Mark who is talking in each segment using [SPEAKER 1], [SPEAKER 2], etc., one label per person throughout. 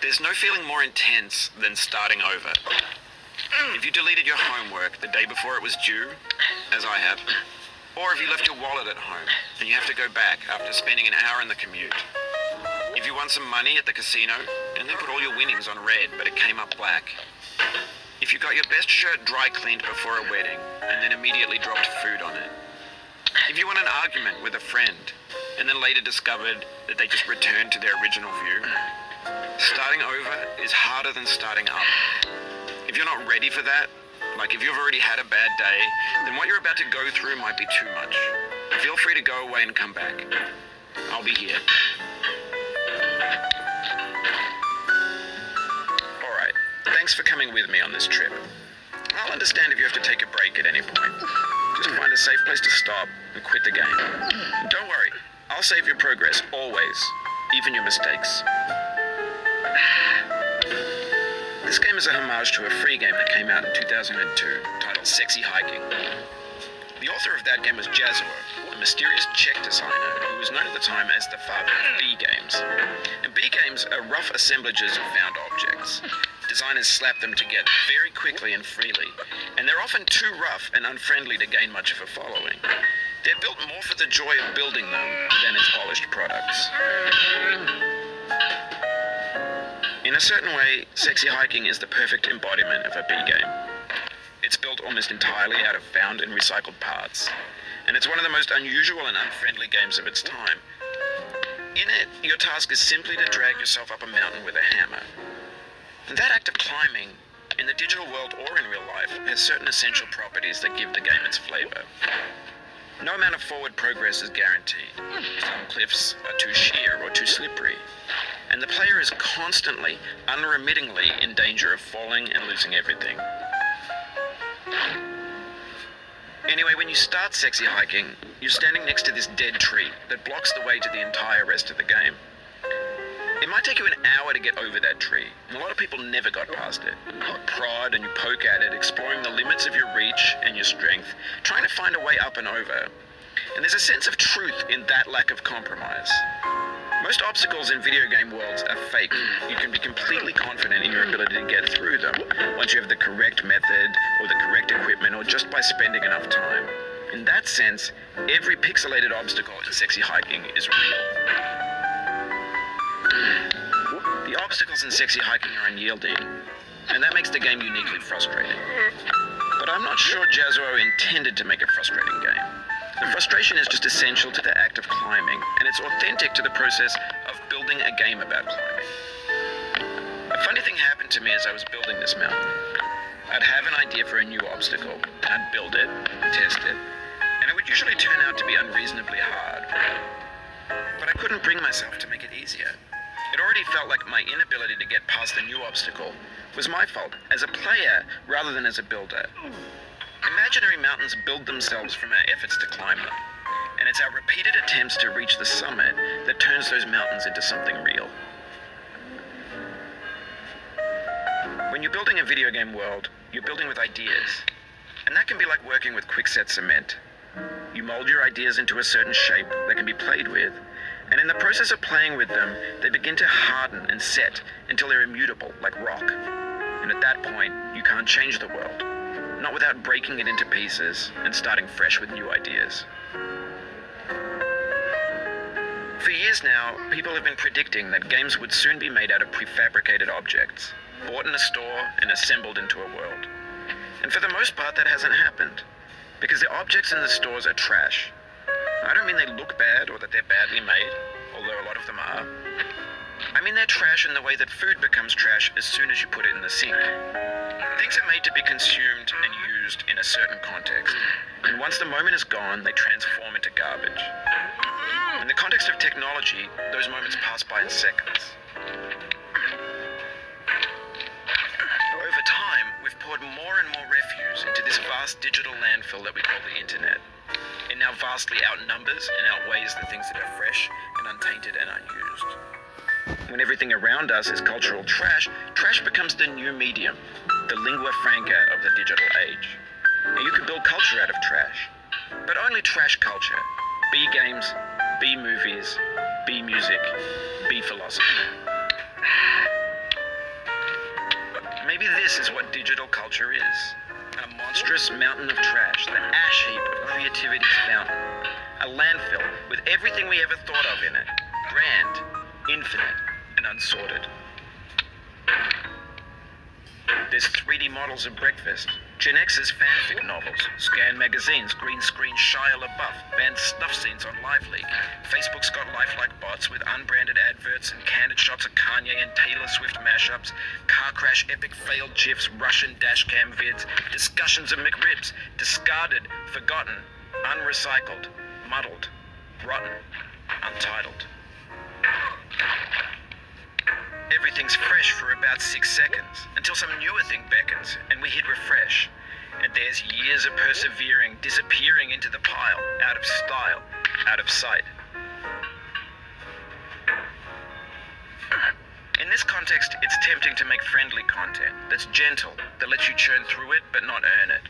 [SPEAKER 1] There's no feeling more intense than starting over. If you deleted your homework the day before it was due, as I have, or if you left your wallet at home and you have to go back after spending an hour in the commute. If you won some money at the casino and then put all your winnings on red but it came up black. If you got your best shirt dry cleaned before a wedding and then immediately dropped food on it. If you won an argument with a friend and then later discovered that they just returned to their original view. Starting over is harder than starting up. If you're not ready for that, like if you've already had a bad day, then what you're about to go through might be too much. Feel free to go away and come back. I'll be here. Alright, thanks for coming with me on this trip. I'll understand if you have to take a break at any point. Just find a safe place to stop and quit the game. Don't worry, I'll save your progress, always, even your mistakes. This game is a homage to a free game that came out in 2002, titled Sexy Hiking. The author of that game was Jazzuo, a mysterious Czech designer who was known at the time as the father of B games. And B games are rough assemblages of found objects. Designers slap them together very quickly and freely, and they're often too rough and unfriendly to gain much of a following. They're built more for the joy of building them than as polished products. In a certain way, Sexy Hiking is the perfect embodiment of a B game. It's built almost entirely out of found and recycled parts, and it's one of the most unusual and unfriendly games of its time. In it, your task is simply to drag yourself up a mountain with a hammer. And that act of climbing, in the digital world or in real life, has certain essential properties that give the game its flavor. No amount of forward progress is guaranteed. Some cliffs are too sheer or too slippery, and the player is constantly, unremittingly in danger of falling and losing everything. Anyway, when you start Sexy Hiking, you're standing next to this dead tree that blocks the way to the entire rest of the game. It might take you an hour to get over that tree, and a lot of people never got past it. You prod and you poke at it, exploring the limits of your reach and your strength, trying to find a way up and over. And there's a sense of truth in that lack of compromise. Most obstacles in video game worlds are fake. You can be completely confident in your ability to get through them once you have the correct method or the correct equipment or just by spending enough time. In that sense, every pixelated obstacle in Sexy Hiking is real. The obstacles in Sexy Hiking are unyielding, and that makes the game uniquely frustrating. But I'm not sure Jazzuo intended to make a frustrating game. The frustration is just essential to the act of climbing, and it's authentic to the process of building a game about climbing. A funny thing happened to me as I was building this mountain. I'd have an idea for a new obstacle, I'd build it, test it, and it would usually turn out to be unreasonably hard. But I couldn't bring myself to make it easier. It already felt like my inability to get past the new obstacle was my fault as a player rather than as a builder. Imaginary mountains build themselves from our efforts to climb them, and it's our repeated attempts to reach the summit that turns those mountains into something real. When you're building a video game world, you're building with ideas, and that can be like working with quickset cement. You mold your ideas into a certain shape that can be played with, and in the process of playing with them, they begin to harden and set until they're immutable, like rock. And at that point, you can't change the world, not without breaking it into pieces and starting fresh with new ideas. For years now, people have been predicting that games would soon be made out of prefabricated objects, bought in a store and assembled into a world. And for the most part, that hasn't happened, because the objects in the stores are trash. I don't mean they look bad or that they're badly made, although a lot of them are. I mean they're trash in the way that food becomes trash as soon as you put it in the sink. Things are made to be consumed and used in a certain context, and once the moment is gone, they transform into garbage. In the context of technology, those moments pass by in seconds. Over time, we've poured more and more refuse into this vast digital landfill that we call the internet. It now vastly outnumbers and outweighs the things that are fresh and untainted and unused. When everything around us is cultural trash, trash becomes the new medium, the lingua franca of the digital age. And you can build culture out of trash. But only trash culture. B games, B movies, B music, B philosophy. Maybe this is what digital culture is. A monstrous mountain of trash, the ash heap of creativity's fountain. A landfill with everything we ever thought of in it. Grand, infinite, and unsorted. There's 3D models of breakfast, Gen X's fanfic novels, scan magazines, green screen Shia LaBeouf, banned snuff scenes on LiveLeak. Facebook's got lifelike bots with unbranded adverts and candid shots of Kanye and Taylor Swift mashups, car crash epic failed GIFs, Russian dashcam vids, discussions of McRibs, discarded, forgotten, unrecycled, muddled, rotten, untitled. Everything's fresh for about 6 seconds, until some newer thing beckons, and we hit refresh. And there's years of persevering, disappearing into the pile, out of style, out of sight. In this context, it's tempting to make friendly content that's gentle, that lets you churn through it but not earn it.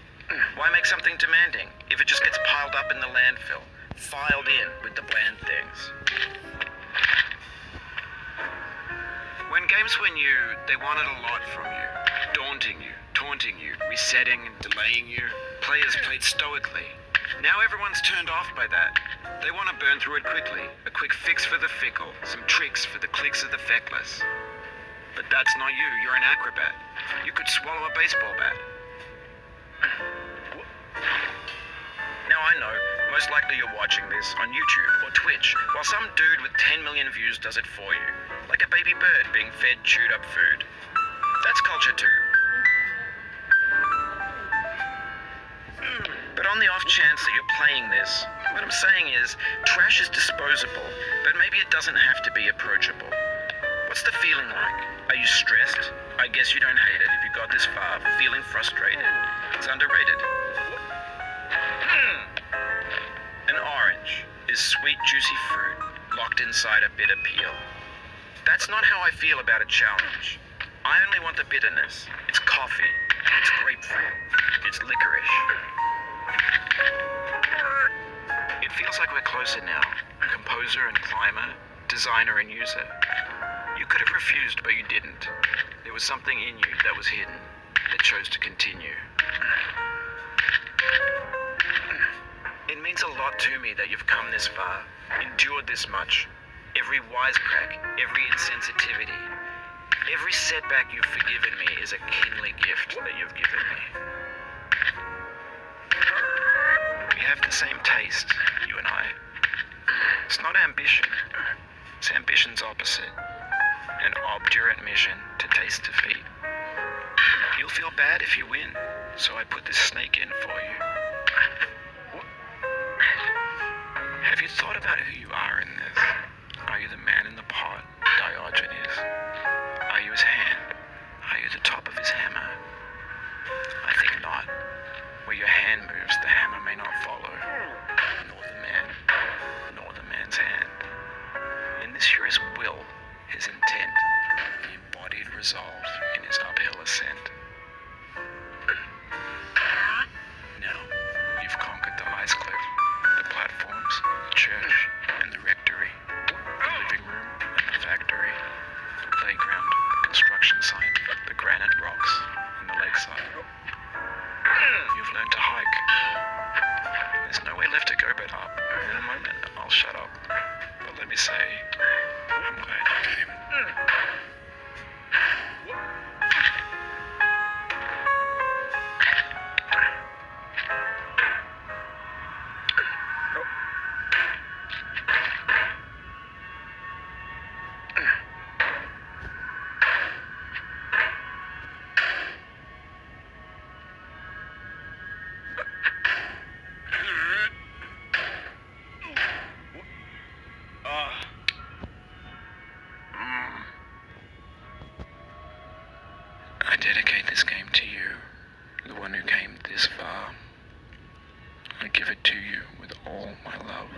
[SPEAKER 1] Why make something demanding if it just gets piled up in the landfill, filed in with the bland things? When games were new, they wanted a lot from you. Daunting you, taunting you, resetting and delaying you. Players played stoically. Now everyone's turned off by that. They want to burn through it quickly. A quick fix for the fickle. Some tricks for the clicks of the feckless. But that's not you. You're an acrobat. You could swallow a baseball bat. Now I know, most likely you're watching this on YouTube or Twitch, while some dude with 10 million views does it for you. Like a baby bird being fed chewed up food. That's culture too. But on the off chance that you're playing this, what I'm saying is, trash is disposable, but maybe it doesn't have to be approachable. What's the feeling like? Are you stressed? I guess you don't hate it if you got this far, feeling frustrated. It's underrated. An orange is sweet, juicy fruit locked inside a bitter peel. That's not how I feel about a challenge. I only want the bitterness. It's coffee. It's grapefruit. It's licorice. It feels like we're closer now. Composer and climber, designer and user. You could have refused, but you didn't. There was something in you that was hidden, that chose to continue. It means a lot to me that you've come this far, endured this much. Every wisecrack, every insensitivity, every setback you've forgiven me is a kingly gift that you've given me. We have the same taste, you and I. It's not ambition. It's ambition's opposite. An obdurate mission to taste defeat. You'll feel bad if you win, so I put this snake in for you. Have you thought about who you are in this? Are you the man in the pot, Diogenes? Are you his hand? Are you the top of his hammer? I think not. Where your hand moves, the hammer may not follow. Nor the man, nor the man's hand. In this you're his will, his intent, the embodied resolve in his uphill ascent. Now, you've conquered the ice cliff, the platforms, the church, and the rectory, the living room and the factory, the playground, the construction site, the granite rocks, and the lakeside. You've learned to hike. There's nowhere left to go but up. In a moment, I'll shut up. But let me say, I'm glad you came. I dedicate this game to you, the one who came this far. I give it to you with all my love.